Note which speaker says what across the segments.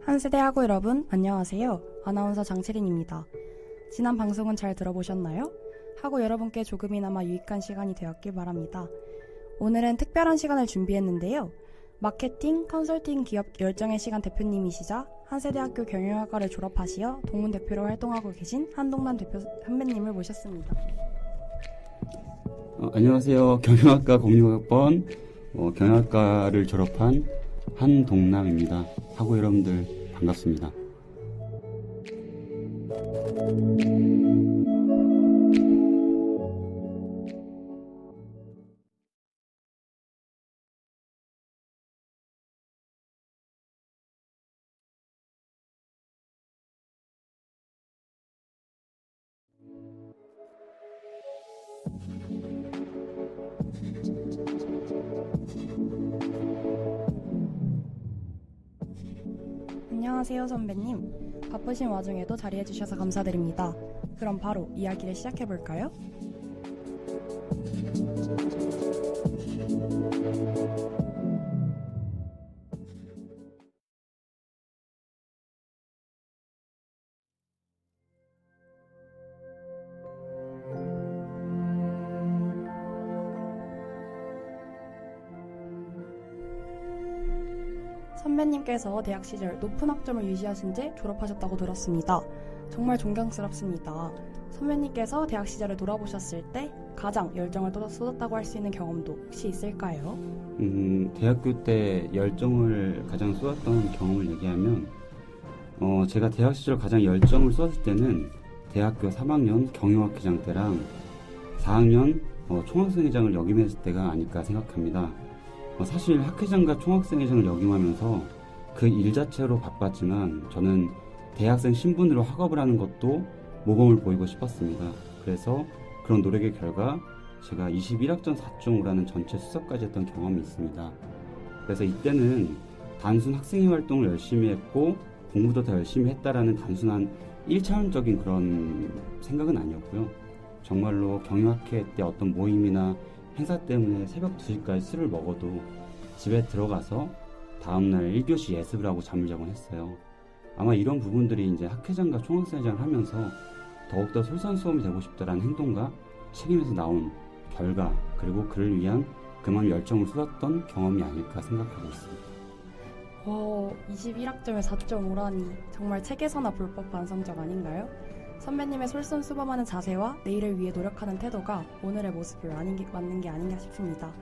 Speaker 1: 한세대 학우 여러분, 안녕하세요. 아나운서 장채린입니다. 지난 방송은 잘 들어보셨나요? 학우 여러분께 조금이나마 유익한 시간이 되었길 바랍니다. 오늘은 특별한 시간을 준비했는데요. 마케팅, 컨설팅 기업 열정의 시간 대표님이시자 한세대학교 경영학과를 졸업하시어 동문대표로 활동하고 계신 한동남 대표 선배님을 모셨습니다.
Speaker 2: 안녕하세요. 경영학과 06학번 경영학과를 졸업한 한동남입니다. 학우 여러분들 반갑습니다.
Speaker 1: 안녕하세요, 선배님. 바쁘신 와중에도 자리해주셔서 감사드립니다. 그럼 바로 이야기를 시작해볼까요? 선배님께서 대학 시절 높은 학점을 유지하신 채 졸업하셨다고 들었습니다. 정말 존경스럽습니다. 선배님께서 대학 시절을 돌아보셨을 때 가장 열정을 쏟았다고 할 수 있는 경험도 혹시 있을까요?
Speaker 2: 대학교 때 열정을 가장 쏟았던 경험을 얘기하면 제가 대학 시절 가장 열정을 쏟았을 때는 대학교 3학년 경영학회장 때랑 4학년 총학생회장을 역임했을 때가 아닐까 생각합니다. 사실 학회장과 총학생회장을 역임하면서 그 일 자체로 바빴지만 저는 대학생 신분으로 학업을 하는 것도 모범을 보이고 싶었습니다. 그래서 그런 노력의 결과 제가 21학점 4.5라는 전체 수석까지 했던 경험이 있습니다. 그래서 이때는 단순 학생회 활동을 열심히 했고 공부도 더 열심히 했다라는 단순한 1차원적인 그런 생각은 아니었고요. 정말로 경영학회 때 어떤 모임이나 행사 때문에 새벽 2시까지 술을 먹어도 집에 들어가서 다음날 1교시 예습을 하고 잠을 자곤 했어요. 아마 이런 부분들이 이제 학회장과 총학생회장을 하면서 더욱더 솔선수범이 되고 싶다라는 행동과 책임에서 나온 결과, 그리고 그를 위한 그만 열정을 쏟았던 경험이 아닐까 생각하고 있습니다.
Speaker 1: 21학점에 4.5라니 정말 책에서나 볼 법한 성적 아닌가요? 선배님의 솔선수범하는 자세와 내일을 위해 노력하는 태도가 오늘의 모습을 맞는 게 아닌가 싶습니다.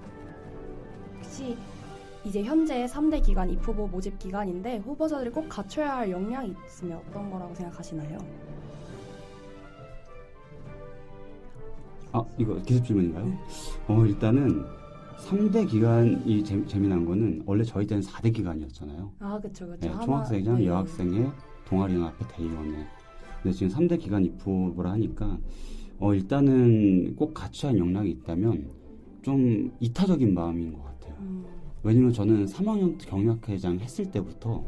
Speaker 1: 혹시 이제 현재 3대 기관 입후보 모집 기간인데 후보자들이 꼭 갖춰야 할 역량이 있으면 어떤 거라고 생각하시나요?
Speaker 2: 이거 기습 질문인가요? 일단은 3대 기간이 재미난 거는 원래 저희 때는 4대 기간이었잖아요.
Speaker 1: 그쵸.
Speaker 2: 네, 총학생회장, 네. 여학생회, 동아리연합회, 대의원회. 근데 지금 3대 기관 입후보라 하니까 일단은 꼭 갖춰야 할 역량이 있다면 좀 이타적인 마음인 것 같아요. 왜냐면 저는 3학년 경영학회장 했을 때부터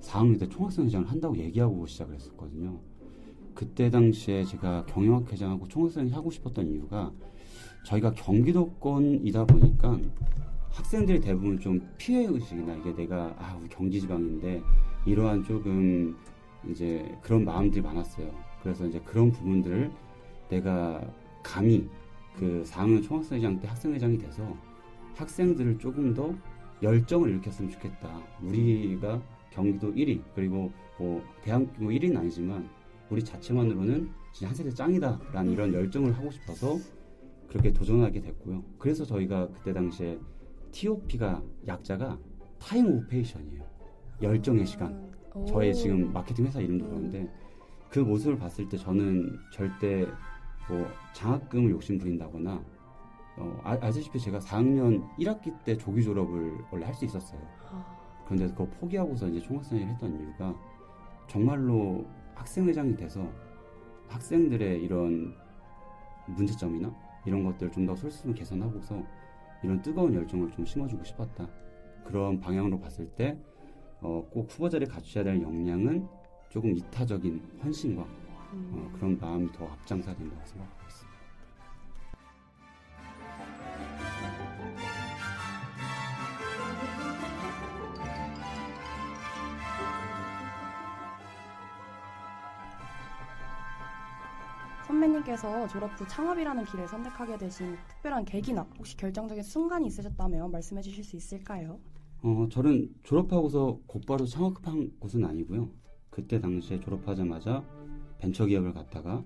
Speaker 2: 4학년 때 총학생회장을 한다고 얘기하고 시작을 했었거든요. 그때 당시에 제가 경영학회장하고 총학생회장 하고 싶었던 이유가 저희가 경기도권이다 보니까 학생들이 대부분 좀 피해의식이나 이게 내가 우리 경기지방인데 이러한 조금 이제 그런 마음들이 많았어요. 그래서 이제 그런 부분들을 내가 감히 그 4학년 총학생회장 때 학생회장이 돼서 학생들을 조금 더 열정을 일으켰으면 좋겠다. 우리가 경기도 1위, 그리고 뭐 대한민국 1위는 아니지만 우리 자체만으로는 진짜 한 세대 짱이다 라는 이런 열정을 하고 싶어서 그렇게 도전하게 됐고요. 그래서 저희가 그때 당시에 TOP가 약자가 타임 오브 페이션이에요. 열정의 시간. 저의 지금 마케팅 회사 이름도 그런데 그 모습을 봤을 때 저는 절대 뭐 장학금을 욕심 부린다거나 아시다시피 제가 4학년 1학기 때 조기 졸업을 원래 할 수 있었어요. 그런데 그거 포기하고서 이제 총학생회를 했던 이유가 정말로 학생회장이 돼서 학생들의 이런 문제점이나 이런 것들을 좀 더 솔선을 개선하고서 이런 뜨거운 열정을 좀 심어주고 싶었다. 그런 방향으로 봤을 때 꼭 후보 자리에 갖춰야 될 역량은 조금 이타적인 헌신과 그런 마음이 더 앞장서야 된다고 생각하고 있습니다.
Speaker 1: 선배님께서 졸업 후 창업이라는 길을 선택하게 되신 특별한 계기나 혹시 결정적인 순간이 있으셨다면 말씀해 주실 수 있을까요?
Speaker 2: 저는 졸업하고서 곧바로 창업한 곳은 아니고요. 그때 당시에 졸업하자마자 벤처기업을 갔다가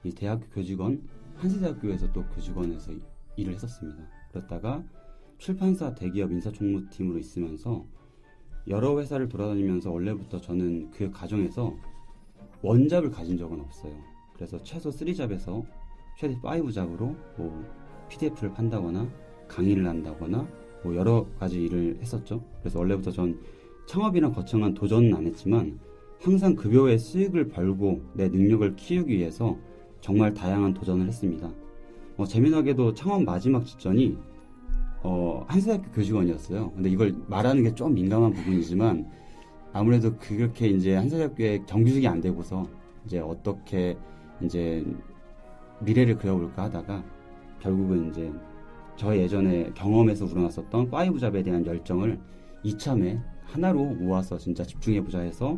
Speaker 2: 이 대학교 교직원, 한세대학교에서 또 교직원에서 일을 했었습니다. 그랬다가 출판사 대기업 인사총무팀으로 있으면서 여러 회사를 돌아다니면서 원래부터 저는 그 과정에서 원잡을 가진 적은 없어요. 그래서 최소 3잡에서 최대 5잡으로 뭐 PDF를 판다거나 강의를 한다거나 뭐 여러 가지 일을 했었죠. 그래서 원래부터 전 창업이란 거창한 도전은 안 했지만 항상 급여의 수익을 벌고 내 능력을 키우기 위해서 정말 다양한 도전을 했습니다. 재미나게도 창업 마지막 직전이 한세대학교 교직원이었어요. 근데 이걸 말하는 게 좀 민감한 부분이지만 아무래도 그렇게 이제 한세대학교에 정규직이 안 되고서 이제 어떻게 이제 미래를 그려볼까 하다가 결국은 이제 저의 예전에 경험에서 우러났었던 5잡에 대한 열정을 이참에 하나로 모아서 진짜 집중해보자 해서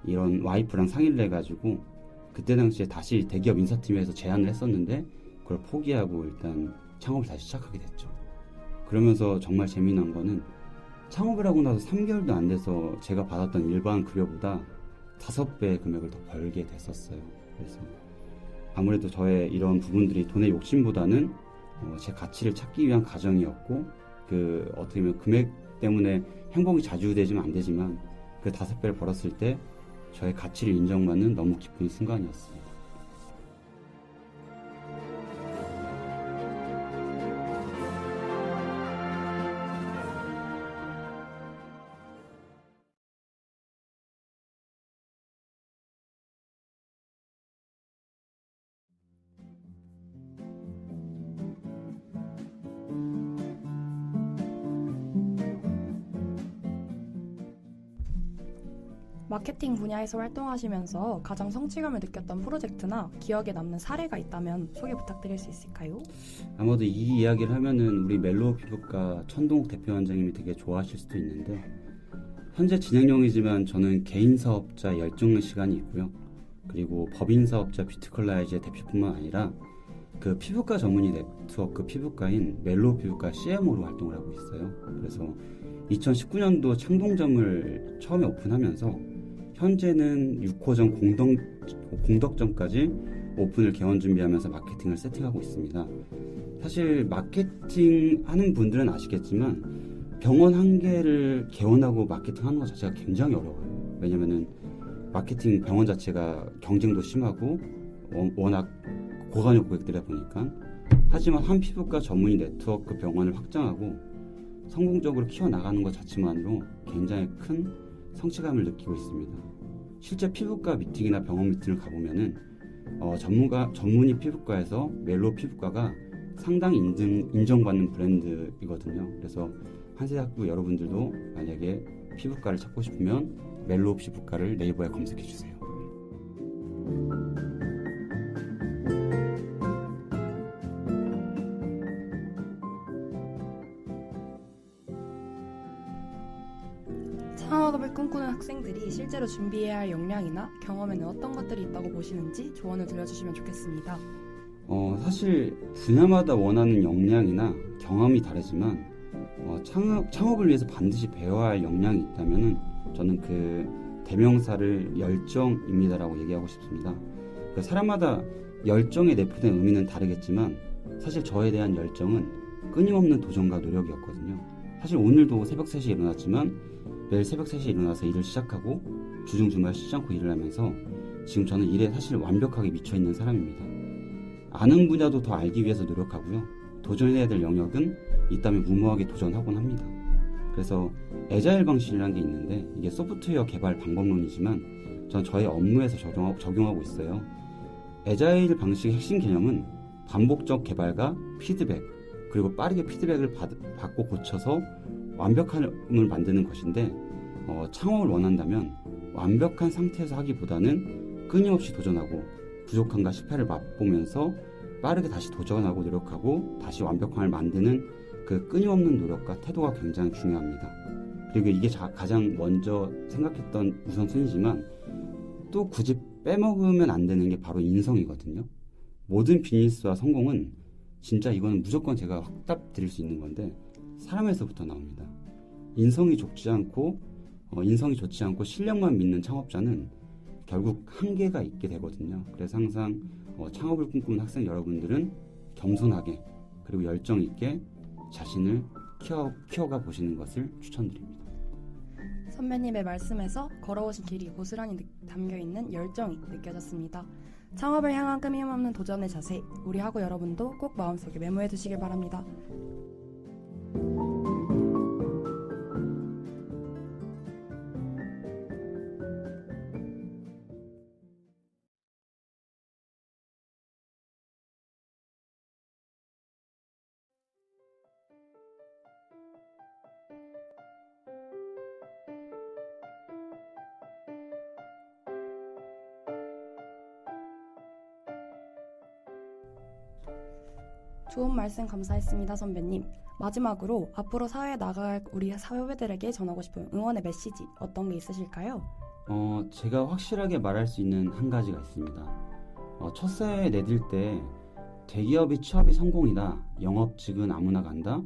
Speaker 2: 이런 와이프랑 상의를 해가지고 그때 당시에 다시 대기업 인사팀에서 제안을 했었는데 그걸 포기하고 일단 창업을 다시 시작하게 됐죠. 그러면서 정말 재미난 거는 창업을 하고 나서 3개월도 안 돼서 제가 받았던 일반 급여보다 5배의 금액을 더 벌게 됐었어요. 그래서 아무래도 저의 이런 부분들이 돈의 욕심보다는 제 가치를 찾기 위한 과정이었고 그 어떻게 보면 금액 때문에 행복이 좌지우되지면 안 되지만 그 5배를 벌었을 때 저의 가치를 인정받는 너무 기쁜 순간이었습니다.
Speaker 1: 마케팅 분야에서 활동하시면서 가장 성취감을 느꼈던 프로젝트나 기억에 남는 사례가 있다면 소개 부탁드릴 수 있을까요?
Speaker 2: 아마도 이 이야기를 하면은 우리 멜로우 피부과 천동욱 대표원장님이 되게 좋아하실 수도 있는데 현재 진행형이지만 저는 개인 사업자 열정의 시간이 있고요. 그리고 법인 사업자 뷰티컬라이즈의 대표뿐만 아니라 그 피부과 전문의 네트워크 피부과인 멜로우 피부과 CMO로 활동을 하고 있어요. 그래서 2019년도 창동점을 처음에 오픈하면서 현재는 6호점 공덕점까지 오픈을 개원 준비하면서 마케팅을 세팅하고 있습니다. 사실 마케팅 하는 분들은 아시겠지만 병원 한 개를 개원하고 마케팅 하는 것 자체가 굉장히 어려워요. 왜냐면은 마케팅 병원 자체가 경쟁도 심하고 워낙 고관여 고객들이다 보니까 하지만 한 피부과 전문의 네트워크 병원을 확장하고 성공적으로 키워나가는 것 자체만으로 굉장히 큰 성취감을 느끼고 있습니다. 실제 피부과 미팅이나 병원 미팅을 가보면은 전문의 피부과에서 멜로우 피부과가 상당히 인정받는 브랜드이거든요. 그래서 한세대학교 여러분들도 만약에 피부과를 찾고 싶으면 멜로우 피부과를 네이버에 검색해 주세요.
Speaker 1: 창업을 꿈꾸는 학생들이 실제로 준비해야 할 역량이나 경험에는 어떤 것들이 있다고 보시는지 조언을 드려주시면 좋겠습니다.
Speaker 2: 사실 분야마다 원하는 역량이나 경험이 다르지만 창업을 위해서 반드시 배워야 할 역량이 있다면은 저는 그 대명사를 열정입니다라고 얘기하고 싶습니다. 그 사람마다 열정에 내포된 의미는 다르겠지만 사실 저에 대한 열정은 끊임없는 도전과 노력이었거든요. 사실 오늘도 새벽 3시에 일어났지만 매일 새벽 3시에 일어나서 일을 시작하고 주중 주말 쉬지 않고 일을 하면서 지금 저는 일에 사실 완벽하게 미쳐있는 사람입니다. 아는 분야도 더 알기 위해서 노력하고요. 도전해야 될 영역은 있다면 무모하게 도전하곤 합니다. 그래서 애자일 방식이라는 게 있는데 이게 소프트웨어 개발 방법론이지만 전 저의 업무에서 적용하고 있어요. 애자일 방식의 핵심 개념은 반복적 개발과 피드백 그리고 빠르게 피드백을 받고 고쳐서 완벽함을 만드는 것인데 창업을 원한다면 완벽한 상태에서 하기보다는 끊임없이 도전하고 부족함과 실패를 맛보면서 빠르게 다시 도전하고 노력하고 다시 완벽함을 만드는 그 끊임없는 노력과 태도가 굉장히 중요합니다. 그리고 이게 가장 먼저 생각했던 우선순위지만 또 굳이 빼먹으면 안 되는 게 바로 인성이거든요. 모든 비즈니스와 성공은 진짜 이거는 무조건 제가 확답 드릴 수 있는 건데 사람에서부터 나옵니다. 인성이 좋지 않고 실력만 믿는 창업자는 결국 한계가 있게 되거든요. 그래서 항상 창업을 꿈꾸는 학생 여러분들은 겸손하게 그리고 열정 있게 자신을 키워가 보시는 것을 추천드립니다.
Speaker 1: 선배님의 말씀에서 걸어오신 길이 고스란히 담겨있는 열정이 느껴졌습니다. 창업을 향한 끊임없는 도전의 자세, 우리 학우 여러분도 꼭 마음속에 메모해 두시길 바랍니다. 좋은 말씀 감사했습니다, 선배님. 마지막으로 앞으로 사회에 나갈 우리 사회배들에게 전하고 싶은 응원의 메시지 어떤 게 있으실까요?
Speaker 2: 제가 확실하게 말할 수 있는 한 가지가 있습니다. 첫 사회에 내딜 때 대기업이 취업이 성공이다, 영업직은 아무나 간다,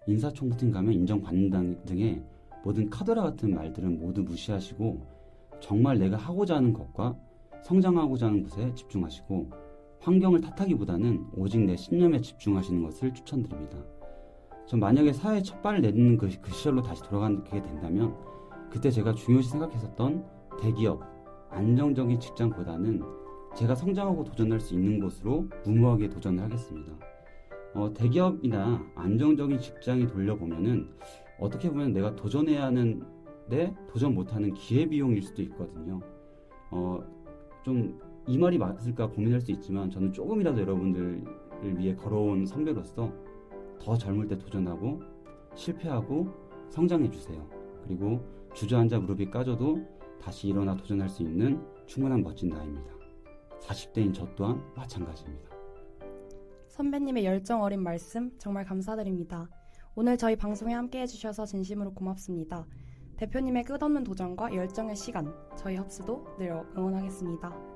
Speaker 2: 인사청구팀 가면 인정받는다 등의 모든 카더라 같은 말들은 모두 무시하시고 정말 내가 하고자 하는 것과 성장하고자 하는 것에 집중하시고 환경을 탓하기보다는 오직 내 신념에 집중하시는 것을 추천드립니다. 전 만약에 사회에 첫 발을 내딛는 그 시절로 다시 돌아가게 된다면 그때 제가 중요시 생각했었던 대기업, 안정적인 직장보다는 제가 성장하고 도전할 수 있는 곳으로 무모하게 도전을 하겠습니다. 대기업이나 안정적인 직장이 돌려보면은 어떻게 보면 내가 도전해야 하는데 도전 못하는 기회비용일 수도 있거든요. 좀 이 말이 맞을까 고민할 수 있지만 저는 조금이라도 여러분들을 위해 걸어온 선배로서 더 젊을 때 도전하고 실패하고 성장해 주세요. 그리고 주저앉아 무릎이 까져도 다시 일어나 도전할 수 있는 충분한 멋진 나이입니다. 40대인 저 또한 마찬가지입니다.
Speaker 1: 선배님의 열정 어린 말씀 정말 감사드립니다. 오늘 저희 방송에 함께 해주셔서 진심으로 고맙습니다. 대표님의 끝없는 도전과 열정의 시간, 저희 합수도 늘 응원하겠습니다.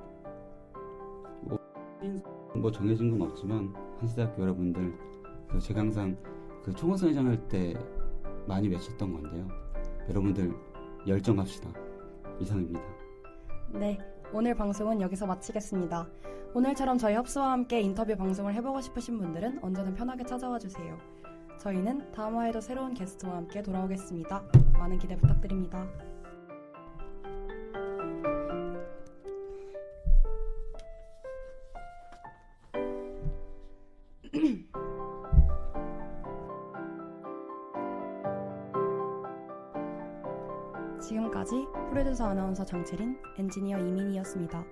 Speaker 2: 정해진 건 없지만 한시대학교 여러분들 제가 항상 총학생회장 할 때 많이 외쳤던 건데요. 여러분들 열정합시다. 이상입니다.
Speaker 1: 네, 오늘 방송은 여기서 마치겠습니다. 오늘처럼 저희 합수와 함께 인터뷰 방송을 해보고 싶으신 분들은 언제든 편하게 찾아와 주세요. 저희는 다음 화에도 새로운 게스트와 함께 돌아오겠습니다. 많은 기대 부탁드립니다. 지금까지 프로듀서 아나운서 장채린, 엔지니어 이민희였습니다.